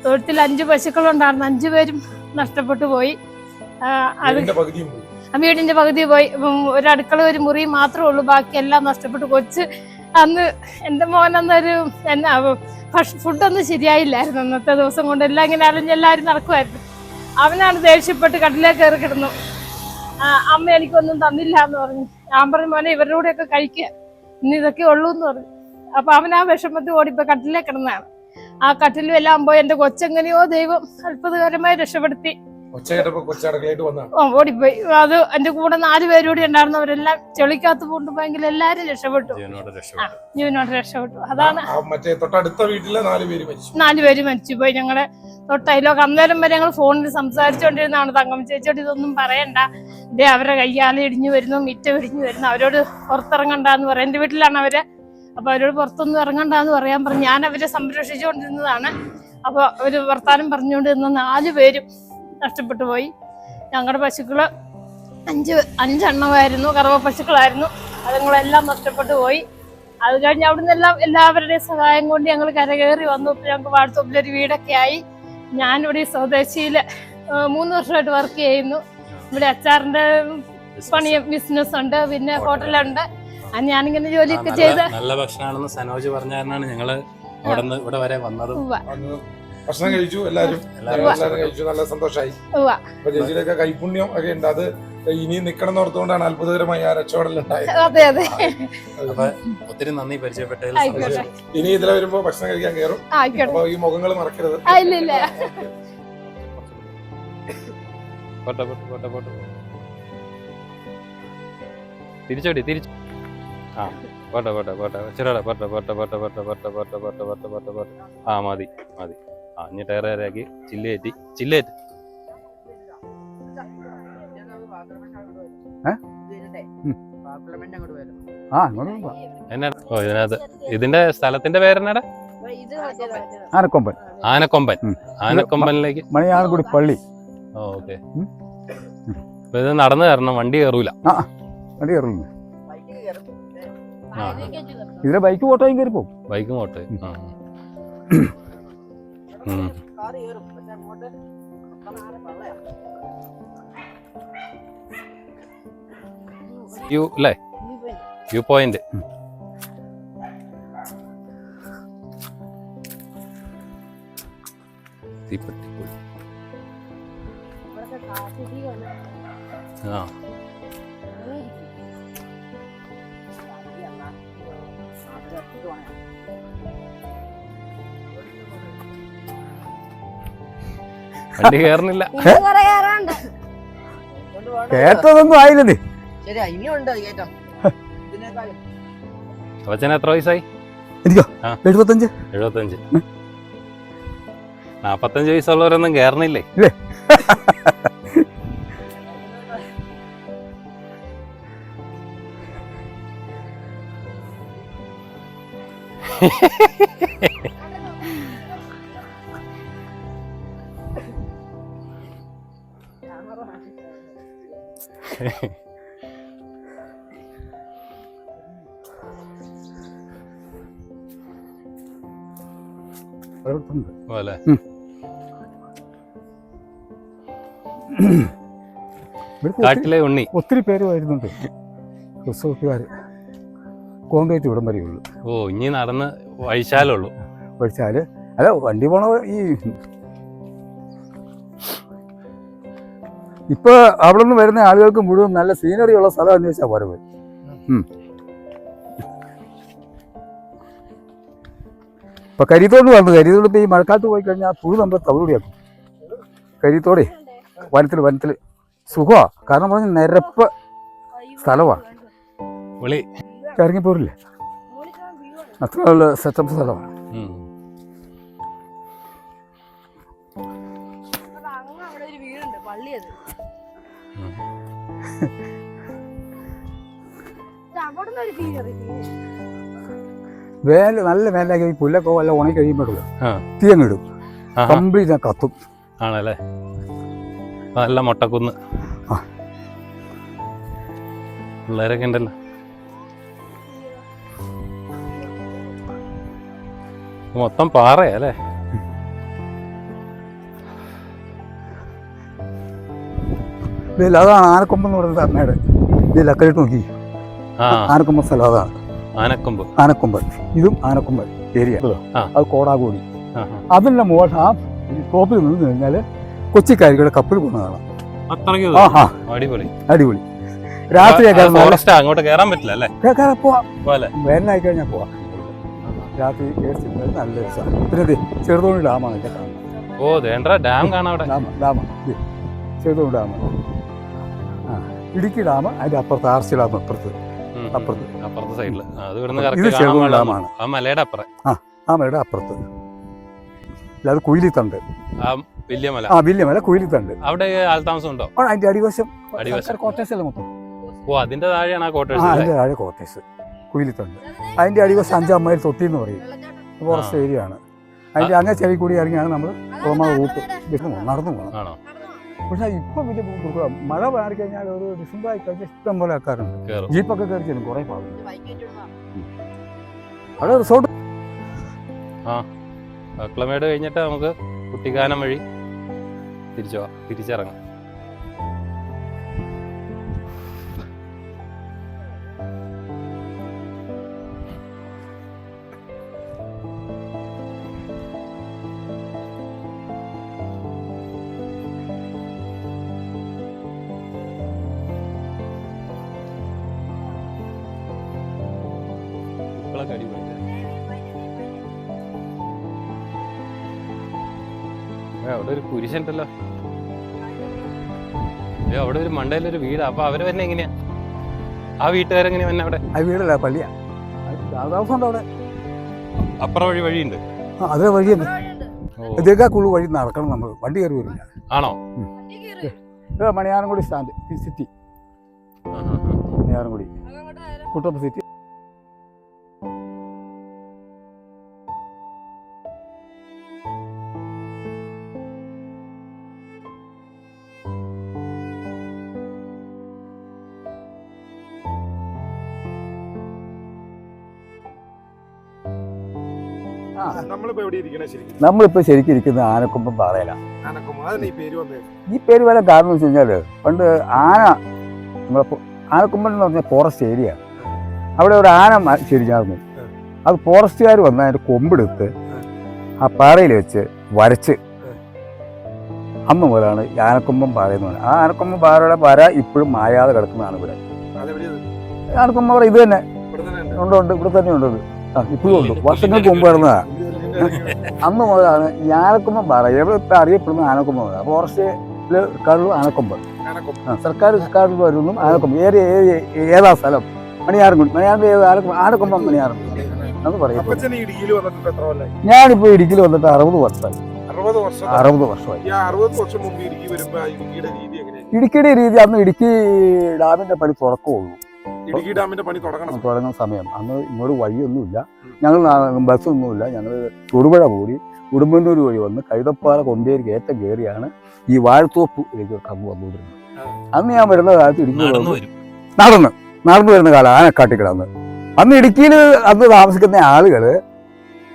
തൊഴുത്തിൽ 5 പശുക്കളുണ്ടായിരുന്നു, 5 പേരും നഷ്ടപ്പെട്ടു പോയി. വീടിന്റെ പകുതി പോയി. ഒരു അടുക്കള ഒരു മുറി മാത്രമേ ഉള്ളൂ, ബാക്കിയെല്ലാം നഷ്ടപ്പെട്ടു. കൊച്ച് അന്ന് എൻ്റെ മോനന്നൊരു എന്നാ ഫുഡൊന്നും ശരിയായില്ലായിരുന്നു. അന്നത്തെ ദിവസം കൊണ്ട് എല്ലാം ഇങ്ങനെ അലഞ്ഞെല്ലാവരും നടക്കുമായിരുന്നു. അവനാണ് ദേഷ്യപ്പെട്ട് കട്ടിലേക്ക് കയറി കിടന്നു. അമ്മ എനിക്കൊന്നും തന്നില്ല എന്ന് പറഞ്ഞു. ഞാൻ പറഞ്ഞു മോനെ ഇവരുടെ കൂടെയൊക്കെ കഴിക്കുക, ഇന്ന് ഇതൊക്കെ ഉള്ളൂ എന്ന് പറഞ്ഞു. അപ്പൊ അവൻ ആ വിഷമത്തിൽ ഓടിപ്പോ കട്ടിലേക്ക് കിടന്നാണ്. ആ കട്ടിലും എല്ലാം പോയി. എൻ്റെ കൊച്ചെങ്ങനെയോ ദൈവം അത്ഭുതകരമായി രക്ഷപ്പെടുത്തി ഓടിപ്പോയി. അത് എൻ്റെ കൂടെ 4 പേരൂടെ ഉണ്ടായിരുന്നവരെല്ലാം ചെളിക്കകത്ത് കൊണ്ടുപോയെങ്കിൽ എല്ലാരും രക്ഷപ്പെട്ടു, ജീവനോട് രക്ഷപ്പെട്ടു. അതാണ് 4 പേര് മരിച്ചുപോയി. ഞങ്ങളെ തൊട്ടയിലൊക്കെ അന്നേരം വരെ ഞങ്ങൾ ഫോണിൽ സംസാരിച്ചുകൊണ്ടിരുന്നതാണ്. തങ്കം ചേച്ചിയോട് ഇതൊന്നും പറയണ്ട, ഇതേ അവരുടെ കയ്യാല ഇടിഞ്ഞു വരുന്നു, മിറ്റം ഇടിഞ്ഞു വരുന്നു, അവരോട് പുറത്തിറങ്ങണ്ടെന്ന് പറയാം. എൻ്റെ വീട്ടിലാണ് അവര്. അപ്പൊ അവരോട് പുറത്തൊന്നും ഇറങ്ങണ്ടെന്ന് പറയാൻ പറഞ്ഞു. ഞാൻ അവരെ സംരക്ഷിച്ചുകൊണ്ടിരുന്നതാണ്. അപ്പൊ അവര് വർത്താനം പറഞ്ഞുകൊണ്ട് നിന്ന 4 പേരും നഷ്ടപ്പെട്ടു പോയി. ഞങ്ങളുടെ പശുക്കള് 5 എണ്ണമായിരുന്നു, കറവ പശുക്കളായിരുന്നു. അതുങ്ങളെല്ലാം നഷ്ടപ്പെട്ടു പോയി. അത് കഴിഞ്ഞ് അവിടുന്ന് എല്ലാവരുടെയും സഹായം കൊണ്ട് ഞങ്ങൾ കരകയറി വന്നു. ഇപ്പൊ ഞങ്ങൾക്ക് വാട്സപ്പിലൊരു വീടൊക്കെ ആയി. ഞാനിവിടെ സ്വദേശിയില് 3 വർഷമായിട്ട് വർക്ക് ചെയ്യുന്നു. ഇവിടെ അച്ചാറിന്റെ പണിയും ബിസിനസ് ഉണ്ട്, പിന്നെ ഹോട്ടലുണ്ട്. ഞാനിങ്ങനെ ജോലിയൊക്കെ ചെയ്ത് നല്ല ഭക്ഷണമാണെന്ന് സനോജ് പറഞ്ഞ കാരണമാണ് ഞങ്ങള് ഇവിടെ വരെ വന്നത്. ഭക്ഷണം കഴിച്ചു, എല്ലാരും കഴിച്ചു, നല്ല സന്തോഷമായി. ചേച്ചിയുടെയൊക്കെ കൈപുണ്യം ഒക്കെ ഉണ്ട്. അത് ഇനി നിക്കണം ഓർത്തുകൊണ്ടാണ് അത്ഭുതകരമായി ആ രക്ഷപ്പെടലുണ്ടായത്. അതെ അതെ. അപ്പൊ ഒത്തിരി നന്ദി പരിചയപ്പെട്ടതിൽ. ഇനി ഇതിലെ വരുമ്പോ ഭക്ഷണം കഴിക്കാൻ കയറും. അപ്പൊ ഈ മുഖങ്ങൾ മറക്കരുത്. തിരിച്ചോടി തിരിച്ചു. ആ പോട്ടെ പോട്ടെ പോട്ടെ ചെറുടെ പോട്ടെ പോട്ടെ പോട്ടെ പോട്ടെ പോട്ടെ പോട്ടെ പോട്ടെ പോട്ടെ പോട്ടെ പോട്ടെ. ആ മതി മതി. ആ ഇനി ടയറേറാക്കി ചില്ലേറ്റി ചില്ലേറ്റ്. എന്നാ ഓ ഇതിനകത്ത് ഇതിന്റെ സ്ഥലത്തിന്റെ പേരെന്നാടാ? ആനക്കൊമ്പൻ. ആനക്കൊമ്പൻ. ആനക്കൊമ്പനിലേക്ക് മണിയാർകുടി പള്ളി. ഓക്കെ. അപ്പൊ ഇത് നടന്നു കയറണം, വണ്ടി കയറൂല. വണ്ടി കയറില്ല. ഇതിലെ ബൈക്ക് ഓട്ടോയും കയറി പോകും. ബൈക്കും ഓട്ടോ. വ്യൂ അല്ലേ? View point. ആ വണ്ടി കയറുന്നില്ല. കേട്ടതൊന്നും ആയില്ലേ? അവച്ചന് എത്ര വയസ്സായി? എനിക്കോ 75. 45 വയസ്സുള്ളവരൊന്നും കയറുന്നില്ലേ? ഇല്ലേ? കാട്ടിലെ ഉണ്ണി. ഒത്തിരി പേര് വരുന്നുണ്ട്. റിസോർട്ടുകാർ കോൺക്രീറ്റ് ഇവിടം വരെയുള്ളൂ. ഓ ഇനി നടന്ന് വഴിച്ചാലുള്ളൂ. വഴിച്ചാല് അല്ല വണ്ടി പോണ ഈ ഇപ്പൊ അവിടെ നിന്ന് വരുന്ന ആളുകൾക്ക് മുഴുവൻ നല്ല സീനറി ഉള്ള സ്ഥലം അന്വേഷിച്ചാൽ പോരെ പോയി. ഇപ്പൊ കരിത്തോട് വന്നു. കരിത്തോട് ഇപ്പൊ ഈ മഴക്കാലത്ത് പോയി കഴിഞ്ഞാൽ പുഴു നമ്മൾ തവിടുകൂടിയാക്കും. കരിത്തോടെ വനത്തിൽ സുഖമാണ്. കാരണം പറഞ്ഞ നിരപ്പ് സ്ഥലമാണ്. ഇറങ്ങിപ്പോരില്ലേ അത്ര നല്ല സെറ്റപ്പ് സ്ഥലമാണ്. നല്ല വേലാക്കി പുല്ലൊക്കെ വല്ല ഉണങ്ങി കഴിയുമ്പോഴല്ലോ തീയങ്ങിടും, കംപ്ലീറ്റ് കത്തും. ആണല്ലേ, നല്ല മൊട്ടക്കുന്ന്. പിള്ളേരൊക്കെ ഉണ്ടല്ലോ. മൊത്തം പാറയാ അല്ലേ? അതാണ് ആനക്കൊമ്പ് എന്ന് പറയുന്നത് അമ്മയുടെ. ഇത് ലക്കലിട്ട് നോക്കി, ആനക്കൊമ്പ് സ്ഥലം അതാണ്. ആനക്കൊമ്പ് ഇതും ആനക്കൊമ്പ് ഏരിയ. അത് കോടാകോടി. അതിൻ്റെ മുകളിൽ ആ ടോപ്പിൽ നിന്ന് കഴിഞ്ഞാൽ കൊച്ചിക്കാരികളുടെ കപ്പൽ പോകുന്ന കാണാം. അടിപൊളി. രാത്രി അങ്ങോട്ട് കയറാൻ പറ്റില്ല അല്ലേ? വേനലായി കഴിഞ്ഞാൽ പോവാം. രാത്രി നല്ലൊരു സ്ഥലം. പിന്നെ ചെറുതോണി ഡാമാണ് ഇതിന്റെ കാണുന്നത്. Dam Cheruthoni dam, Idukki dam, അതിന്റെ അപ്പുറത്ത് ആർച്ചി ഡാം അപ്പുറത്ത് സൈഡില്. ഇത് ചെറുതോണി ഡാമാണ്. ആ മലയുടെ അപ്പുറത്ത് അത് കുയിലിത്തണ്ട്. വലിയമല കുയിലിത്തണ്ട്. അവിടെ ആൾതാമസം ഉണ്ടോ? അതിന്റെ അടിവശം കോട്ടേഴ്സ് അല്ല മൊത്തം. അതിന്റെ താഴെയാണ് അതിന്റെ താഴെ കോട്ടേഴ്സ് കുയിലിത്തണ്ട്. അതിന്റെ അടിവശം 5 മൈൽ തൊട്ടി എന്ന് പറയും. ഫോറസ്റ്റ് ഏരിയ ആണ്. അതിന്റെ അങ്ങനെ ചെവി കൂടി ഇറങ്ങിയാണ് നമ്മൾ റൂട്ട് നടന്നു പോകണം. പക്ഷെ ഇപ്പം വലിയ മഴ മാറി കഴിഞ്ഞാൽ ഒരു ഡിസംബർ ആയി കഴിഞ്ഞാൽ ഇഷ്ടം പോലെ ആൾക്കാരുണ്ട്. ജീപ്പൊക്കെ കയറി ചെല്ലും കുറെ പാടും. അവിടെ റിസോർട്ട് അക്ലമേട് കഴിഞ്ഞിട്ട് നമുക്ക് കുട്ടിക്കാനം വഴി തിരിച്ചിറങ്ങാം. അവിടെ ഒരു കുരിശുണ്ടല്ലോ, അവിടെ ഒരു മണ്ടയിലൊരു വീട്. അപ്പൊ അവര് തന്നെ എങ്ങനെയാ? ആ വീട്ടുകാരെങ്ങനെയാ വന്നെ അവിടെ? ആ വീടല്ല, പള്ളിയാ. അവിടെ അപ്പുറം വഴിയുണ്ട്. അതിലെ വഴിയുണ്ട്. ഇതേക്കുള്ള വഴി നടക്കണം നമ്മൾ. വണ്ടി കയറി വരില്ല. ആണോ? Maniyarankudi stand city. മണിയാറൻകുടി കുട്ടപ്പ് സിറ്റി. നമ്മളിപ്പോ ശരിക്കും ഇരിക്കുന്നത് ആനക്കൊമ്പം പാറയിലാണ്. ഈ പേര് വരാൻ കാരണം വെച്ച് കഴിഞ്ഞാല് പണ്ട് ആന ആനക്കൊമ്പൻ എന്ന് പറഞ്ഞ ഫോറസ്റ്റ് ഏരിയ. അവിടെ ഒരു ആന ശരിഞ്ഞായിരുന്നു. അത് ഫോറസ്റ്റുകാർ വന്ന് അതിന്റെ കൊമ്പെടുത്ത് ആ പാറയിൽ വെച്ച് വരച്ച് അന്ന് മുതലാണ് ഈ ആനക്കൊമ്പം പാറ എന്ന് പറയുന്നത്. ആ ആനക്കൊമ്പൻ പാറയുടെ വര ഇപ്പോഴും മായാതെ കിടക്കുന്നതാണ് ഇവിടെ. ആനക്കൊമ്പൻ പാറ ഇത് തന്നെ ഉണ്ട്, ഇവിടെ തന്നെ ഉണ്ട്. ഇപ്പോഴും ഉണ്ട്. വർഷങ്ങൾക്ക് മുമ്പ് കിടന്നതാണ്. അന്ന് മുതലാണ് ഈ ആനക്കൊമ്പൻ പാറ എവിടെ അറിയപ്പെടുന്ന ആനക്കൊമ്പൻ. ഫോറസ്റ്റില് റെക്കോർഡിലും ആനക്കൊമ്പൻ, സർക്കാർ റെക്കോർഡിൽ വരുന്നു ആനക്കൊമ്പൻ. ഏതാ സ്ഥലം? മണിയാറൻകുടി. ആനക്കൊമ്പൻ മണിയാറൻകുടി എന്ന് പറയും. ഞാനിപ്പോ ഇടുക്കിയിൽ വന്നിട്ട് 60 വർഷമായി. 60 വർഷമായി. ഇടുക്കിയുടെ രീതി അന്ന് ഇടുക്കി ഡാമിന്റെ പണി തുറക്കമുള്ളൂ. തുടങ്ങുന്ന സമയം അന്ന് ഇങ്ങോട്ട് വഴിയൊന്നുമില്ല. ഞങ്ങൾ ബസ്സൊന്നുമില്ല. ഞങ്ങൾ തൊടുപുഴ കൂടി ഉടുമ്പന്നൂർ വഴി വന്ന് കൈതപ്പാറ കൊണ്ടേരി കയറ്റം കയറിയാണ് ഈ വാഴത്തോപ്പിലേക്ക് കമ്പ് വന്നുകൊണ്ടിരുന്നത്. അന്ന് ഞാൻ വരുന്ന കാലത്ത് ഇടുക്കി നടന്നു വരുന്ന കാലം ആനക്കാട്ടിക്കിടന്ന്. അന്ന് ഇടുക്കിയിൽ അന്ന് താമസിക്കുന്ന ആളുകള്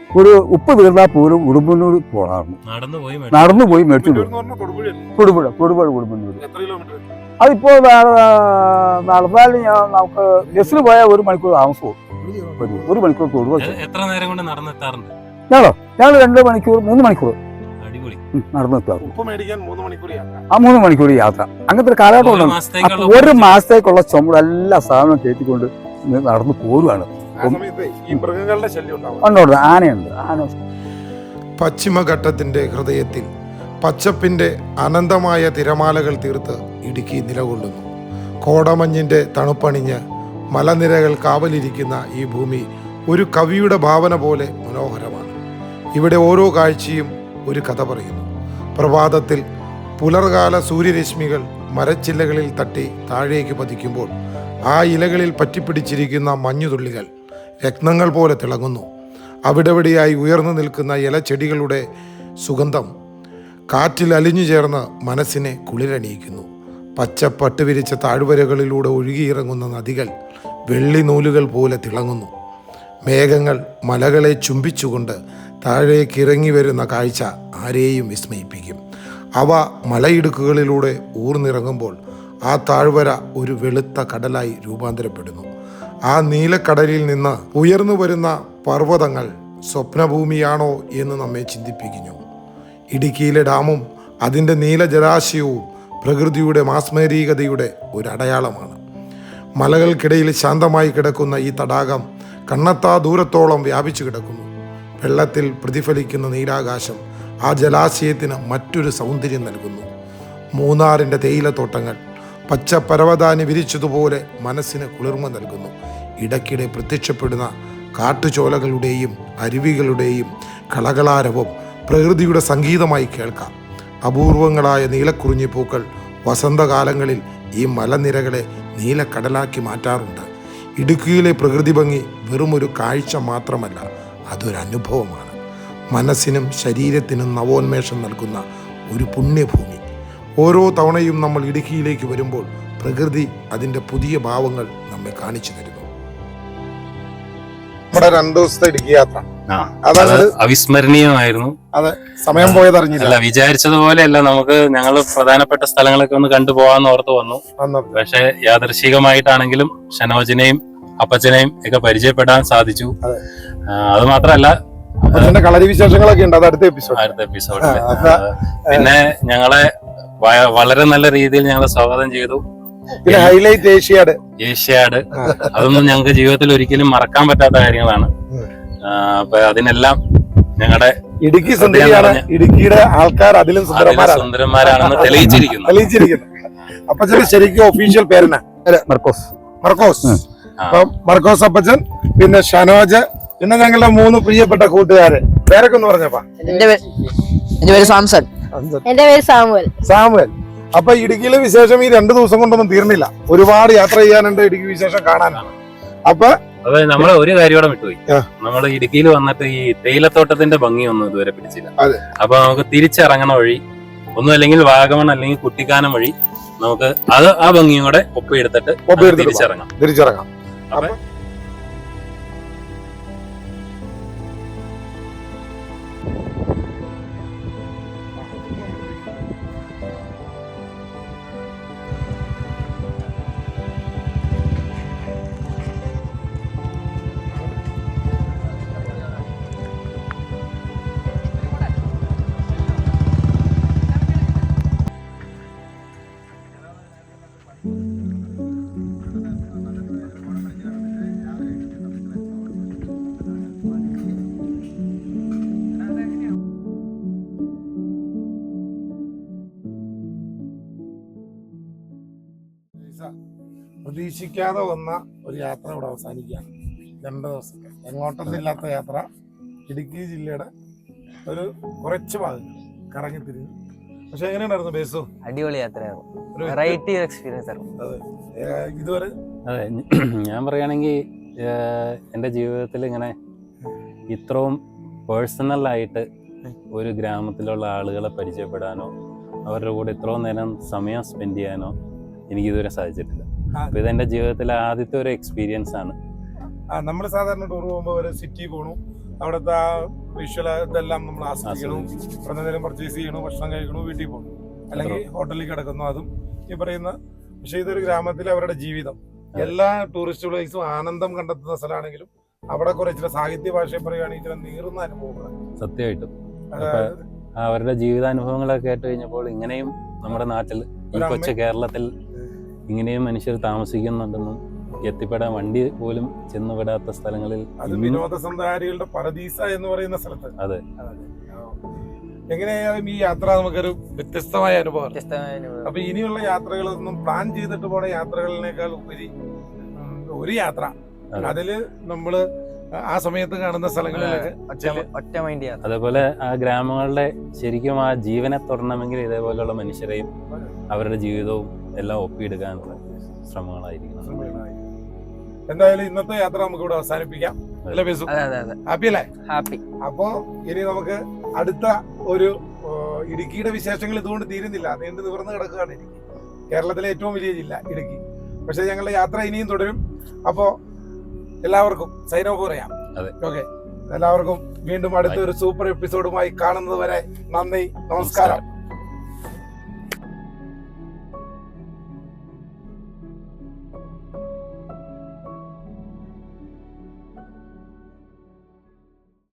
ഒരു ഉപ്പ് തീർന്നാൽ പോലും ഉടുമ്പന്നൂർ പോകണമായിരുന്നു. നടന്നു പോയി മേടിച്ചു. തൊടുപുഴ ഉടുമ്പന്നൂർ. അതിപ്പോ നടന്നാൽ നമുക്ക് ബസ്സിൽ പോയാൽ 1 മണിക്കൂർ താമസവും. 1 മണിക്കൂർ തൊടുപുഴ. ഞങ്ങൾ 2 മണിക്കൂർ 3 മണിക്കൂർ നടന്നു എത്താറുണ്ട്. 3 മണിക്കൂർ യാത്ര. അങ്ങനത്തെ ഒരു കാലഘട്ടം ഉണ്ട്. 1 മാസത്തേക്കുള്ള ചുമട് എല്ലാ സാധനവും കയറ്റിക്കൊണ്ട് നടന്നു പോരുവാണ്. ആനയുണ്ട്. പശ്ചിമഘട്ടത്തിന്റെ ഹൃദയത്തിൽ പച്ചപ്പിന്റെ അനന്തമായ തിരമാലകൾ തീർത്ത് ഇടുക്കി നിലകൊള്ളുന്നു. കോടമഞ്ഞിന്റെ തണുപ്പണിഞ്ഞ് മലനിരകൾ കാവലിരിക്കുന്ന ഈ ഭൂമി ഒരു കവിയുടെ ഭാവന പോലെ മനോഹരമാണ്. ഇവിടെ ഓരോ കാഴ്ചയും ഒരു കഥ പറയുന്നു. പ്രഭാതത്തിൽ പുലർകാല സൂര്യരശ്മികൾ മരച്ചില്ലകളിൽ തട്ടി താഴേക്ക് പതിക്കുമ്പോൾ ആ ഇലകളിൽ പറ്റിപ്പിടിച്ചിരിക്കുന്ന മഞ്ഞുതുള്ളികൾ രത്നങ്ങൾ പോലെ തിളങ്ങുന്നു. അവിടെവിടെയായി ഉയർന്നു നിൽക്കുന്ന ഇലച്ചെടികളുടെ സുഗന്ധം കാറ്റിൽ അലിഞ്ഞു ചേർന്ന് മനസ്സിനെ കുളിരണിയിക്കുന്നു. പച്ചപ്പട്ട് വിരിച്ച താഴ്വരകളിലൂടെ ഒഴുകിയിറങ്ങുന്ന നദികൾ വെള്ളി നൂലുകൾ പോലെ തിളങ്ങുന്നു. മേഘങ്ങൾ മലകളെ ചുംബിച്ചുകൊണ്ട് താഴേക്ക് ഇറങ്ങി വരുന്ന കാഴ്ച ആരെയും വിസ്മയിപ്പിക്കും. അവ മലയിടുക്കുകളിലൂടെ ഊർന്നിറങ്ങുമ്പോൾ ആ താഴ്വര ഒരു വെളുത്ത കടലായി രൂപാന്തരപ്പെടുന്നു. ആ നീലക്കടലിൽ നിന്ന് ഉയർന്നു വരുന്ന പർവ്വതങ്ങൾ സ്വപ്നഭൂമിയാണോ എന്ന് നമ്മെ ചിന്തിപ്പിക്കുന്നു. ഇടുക്കിയിലെ ഡാമും അതിൻ്റെ നീല ജലാശയവും പ്രകൃതിയുടെ മാസ്മരീകതയുടെ ഒരു അടയാളമാണ്. മലകൾക്കിടയിൽ ശാന്തമായി കിടക്കുന്ന ഈ തടാകം കണ്ണെത്താ ദൂരത്തോളം വ്യാപിച്ചു കിടക്കുന്നു. വെള്ളത്തിൽ പ്രതിഫലിക്കുന്ന നീലാകാശം ആ ജലാശയത്തിന് മറ്റൊരു സൗന്ദര്യം നൽകുന്നു. മൂന്നാറിൻ്റെ തേയിലത്തോട്ടങ്ങൾ പച്ച പരവതാനി വിരിച്ചതുപോലെ മനസ്സിന് കുളിർമ നൽകുന്നു. ഇടയ്ക്കിടെ പ്രത്യക്ഷപ്പെടുന്ന കാട്ടുചോലകളുടെയും അരുവികളുടെയും കളകളാരവം പ്രകൃതിയുടെ സംഗീതമായി കേൾക്കാം. അപൂർവങ്ങളായ നീലക്കുറിഞ്ഞി പൂക്കൾ വസന്തകാലങ്ങളിൽ ഈ മലനിരകളെ നീലക്കടലാക്കി മാറ്റാറുണ്ട്. ഇടുക്കിയിലെ പ്രകൃതി ഭംഗി വെറുമൊരു കാഴ്ച മാത്രമല്ല, അതൊരു അനുഭവമാണ്. മനസ്സിനും ശരീരത്തിനും നവോന്മേഷം നൽകുന്ന ഒരു പുണ്യഭൂമി. ഓരോ തവണയും നമ്മൾ ഇടുക്കിയിലേക്ക് വരുമ്പോൾ പ്രകൃതി അതിൻ്റെ പുതിയ ഭാവങ്ങൾ നമ്മെ കാണിച്ചു തരുന്നു. നമ്മുടെ 2 ദിവസത്തെ ഇടുക്കി യാത്ര അവിസ്മരണീയമായിരുന്നു. അതെ, സമയം പോയതറിഞ്ഞില്ല. വിചാരിച്ചതുപോലെയല്ല. ഞങ്ങൾ പ്രധാനപ്പെട്ട സ്ഥലങ്ങളൊക്കെ ഒന്ന് കണ്ടുപോകാന്ന് ഓർത്ത് വന്നു. പക്ഷെ യാദൃശികമായിട്ടാണെങ്കിലും ഷനോജിനെയും അപ്പച്ചനെയും ഒക്കെ പരിചയപ്പെടാൻ സാധിച്ചു. അത് മാത്രല്ല, കളരി വിശേഷങ്ങളൊക്കെ ഉണ്ട്, അത് അടുത്ത എപ്പിസോഡിൽ. പിന്നെ ഞങ്ങളെ വളരെ നല്ല രീതിയിൽ ഞങ്ങളെ സ്വാഗതം ചെയ്തു. പിന്നെ ഹൈലൈറ്റ് ഏഷ്യാഡ് അതൊന്നും ഞങ്ങൾക്ക് ജീവിതത്തിൽ ഒരിക്കലും മറക്കാൻ പറ്റാത്ത കാര്യങ്ങളാണ്. അപ്പൊ അതിനെല്ലാം ഞങ്ങളുടെ ഇടുക്കി സുന്ദരിയാണ്, ഇടുക്കിയുടെ ആൾക്കാർ അതിലും സുന്ദരന്മാരാണെന്ന് തെളിയിച്ചിരിക്കുന്നു. അപ്പച്ചന് ശരിക്കും ഒഫീഷ്യൽ പേരെന്നാ? മർക്കോസ് അപ്പച്ചൻ, പിന്നെ ഷനോജ്, പിന്നെ ഞങ്ങളുടെ 3 പ്രിയപ്പെട്ട കൂട്ടുകാര്. പേരൊക്കെ ഒന്ന് പറഞ്ഞപ്പാ. എന്റെ പേര് സാംസൺ. എന്റെ പേര് സാമുവൽ. അപ്പൊ ഇടുക്കിയിലെ വിശേഷം ഈ 2 ദിവസം കൊണ്ടൊന്നും തീർന്നില്ല. ഒരുപാട് യാത്ര ചെയ്യാനുണ്ട്, ഇടുക്കി വിശേഷം കാണാനാണ്. അപ്പൊ നമ്മള് ഒരു കാര്യോടെ വിട്ടുപോയി. നമ്മള് ഇടുക്കിയിൽ വന്നിട്ട് ഈ തേയിലത്തോട്ടത്തിന്റെ ഭംഗിയൊന്നും ഇതുവരെ പിടിച്ചില്ല. അപ്പൊ നമുക്ക് തിരിച്ചിറങ്ങണ വഴി ഒന്നും അല്ലെങ്കിൽ വാഗമൺ അല്ലെങ്കിൽ കുട്ടിക്കാനം വഴി നമുക്ക് അത് ആ ഭംഗിയും കൂടെ ഒപ്പിയെടുത്തിട്ട് തിരിച്ചിറങ്ങാം. അപ്പൊ പ്രതീക്ഷിക്കാതെ വന്ന ഒരു യാത്ര ഇവിടെ അവസാനിക്കുകയാണ്. 2 ദിവസം എങ്ങോട്ടൊന്നില്ലാത്ത യാത്ര. ഇടുക്കി ജില്ലയുടെ ഒരു കുറച്ച് ഭാഗങ്ങൾ കറങ്ങിത്തിരിഞ്ഞു. പക്ഷെ എങ്ങനെയുണ്ടായിരുന്നു ബേസു? അടിപൊളി യാത്രയായിരുന്നു, വെറൈറ്റി എക്സ്പീരിയൻസ് ആയിരുന്നു. അതെ, ഇതുവരെ ഞാൻ പറയുകയാണെങ്കിൽ എൻ്റെ ജീവിതത്തിൽ ഇങ്ങനെ ഇത്രയും പേഴ്സണലായിട്ട് ഒരു ഗ്രാമത്തിലുള്ള ആളുകളെ പരിചയപ്പെടാനോ അവരുടെ കൂടെ ഇത്രയും നേരം സമയം സ്പെൻഡ് ചെയ്യാനോ എനിക്കിതുവരെ സാധിച്ചിട്ടില്ല. അപ്പൊ ഇതെന്റെ ജീവിതത്തിലെ ആദ്യത്തെ ഒരു എക്സ്പീരിയൻസ് ആണ്. നമ്മൾ സാധാരണ ടൂർ പോകുമ്പോൾ ഒരു സിറ്റി പോകണു, അവിടുത്തെ ആ വിഷ്വൽ ഇതെല്ലാം നമ്മൾ ആസ്വദിക്കണം, എന്തെങ്കിലും പർച്ചേസ് ചെയ്യണു, ഭക്ഷണം കഴിക്കണു, വീട്ടിൽ പോകണം, അല്ലെങ്കിൽ ഹോട്ടലിൽ കിടക്കുന്നു. അതും ഈ പറയുന്ന, പക്ഷെ ഇതൊരു ഗ്രാമത്തിലെ അവരുടെ ജീവിതം. എല്ലാ ടൂറിസ്റ്റ് പ്ലേസും ആനന്ദം കണ്ടെത്തുന്ന സ്ഥലമാണെങ്കിലും അവിടെ കുറച്ചിട്ട് സാഹിത്യ ഭാഷയെ പറയുകയാണെങ്കിൽ ചില നീറുന്ന അനുഭവങ്ങളാണ്. സത്യമായിട്ടും അവരുടെ ജീവിതാനുഭവങ്ങളൊക്കെ കേട്ട് കഴിഞ്ഞപ്പോൾ ഇങ്ങനെയും നമ്മുടെ നാട്ടിൽ ഈ കൊച്ചു കേരളത്തിൽ ഇങ്ങനെയും മനുഷ്യർ താമസിക്കുന്നുണ്ടെന്നും എത്തിപ്പെടാൻ വണ്ടി പോലും ചെന്നുപെടാത്ത സ്ഥലങ്ങളിൽ, അത് വിനോദസഞ്ചാരികളുടെ പരദീസ എന്ന് പറയുന്ന സ്ഥലത്ത്. അതെ, എങ്ങനെയായാലും ഈ യാത്ര നമുക്കൊരു വ്യത്യസ്തമായ അനുഭവം. അപ്പൊ ഇനിയുള്ള യാത്രകളൊന്നും പ്ലാൻ ചെയ്തിട്ട് പോണ യാത്രകളിനേക്കാൾ ഉപരി ഒരു യാത്ര അതില് നമ്മള് ആ സമയത്ത് കാണുന്ന സ്ഥലങ്ങളിലൊക്കെ ഒറ്റ മൈൻഡ് യാത്ര. അതേപോലെ ആ ഗ്രാമങ്ങളുടെ ശരിക്കും ആ ജീവനെ തുടരണമെങ്കിൽ ഇതേപോലെയുള്ള മനുഷ്യരെയും അവരുടെ ജീവിതവും എല്ലാം ഒപ്പിയെടുക്കാനുള്ള ശ്രമങ്ങളായിരിക്കണം. എന്തായാലും ഇന്നത്തെ യാത്ര നമുക്ക് ഇവിടെ അവസാനിപ്പിക്കാം. അല്ലേ ബേസു? ഹാപ്പി അല്ലേ? ഹാപ്പി. അപ്പോ ഇനി നമുക്ക് അടുത്ത ഒരു ഇടുക്കിയുടെ വിശേഷങ്ങൾ ഇതുകൊണ്ട് തീരുന്നില്ല, നീണ്ടു നിവർന്ന് കിടക്കുകയാണ് ഇടുക്കി. കേരളത്തിലെ ഏറ്റവും വലിയ ജില്ല ഇടുക്കി. പക്ഷെ ഞങ്ങളുടെ യാത്ര ഇനിയും തുടരും. അപ്പോ എല്ലാവർക്കും സൈൻ ഓഫ് പറയാം. ഓക്കെ, എല്ലാവർക്കും വീണ്ടും അടുത്ത ഒരു സൂപ്പർ എപ്പിസോഡുമായി കാണുന്നത് വരെ നന്ദി, നമസ്കാരം.